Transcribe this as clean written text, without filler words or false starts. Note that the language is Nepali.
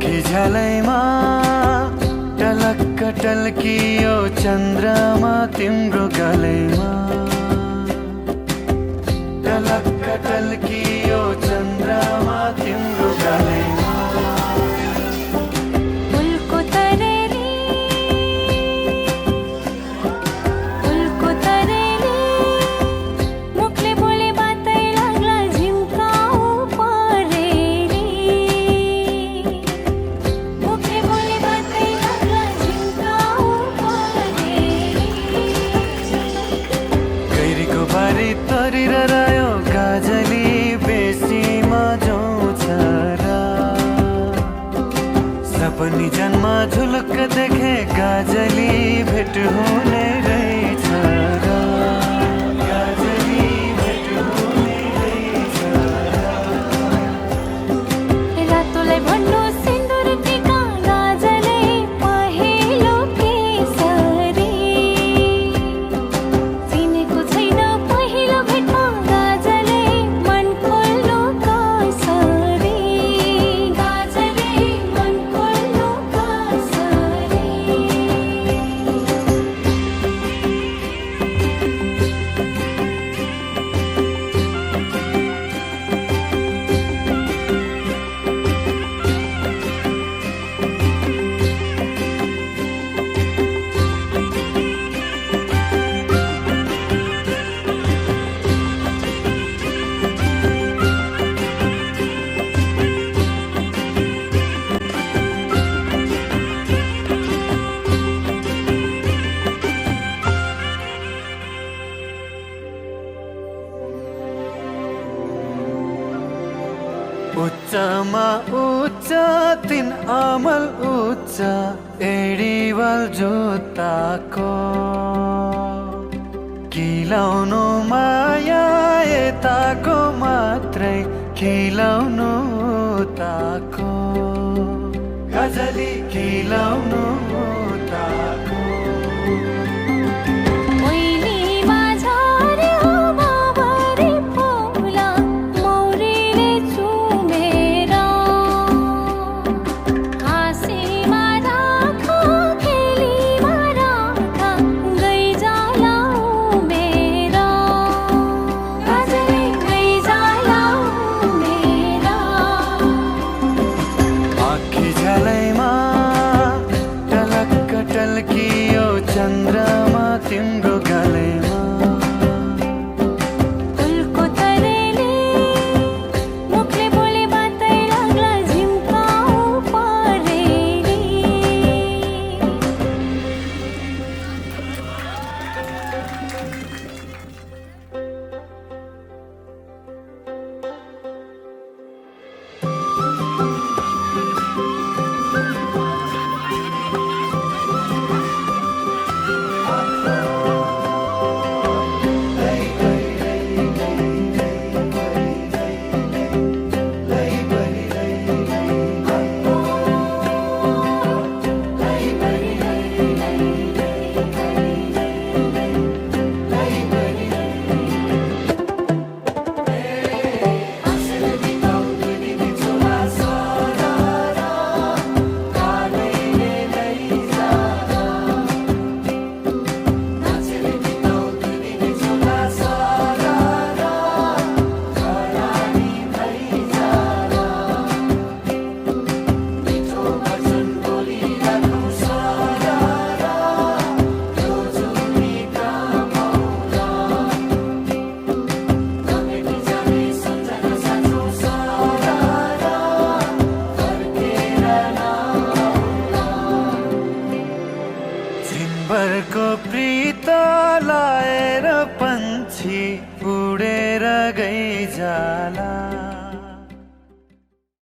झलैमा टलक्क टल्कियो चन्द्रमा तिम्रो गलैमा टलक्क टल्कियो चन्द्रमा तिम्रो गलैमा तरिरह्यो गाजली बेसीमा जाउँछ र सपनी जन्म झुलुक्क देखे गाजली भेट हुने रहेछ र गाजली भेट हुने रहेछ र रातोलाई भन्नु सिन्दुर टीका गाजले पहेँलो केसरी चिनेको छैन पहिलो भेटमा गाजले मन खोल्नु कसरी गाजले मन खोल्नु कसरी उच्चमा उच्च तिन अमल उच्च एडिवाल जुत्ताको खिलाउनु माया यताको मात्रै खिलाउनु उताको गजली खिलाउनु उताको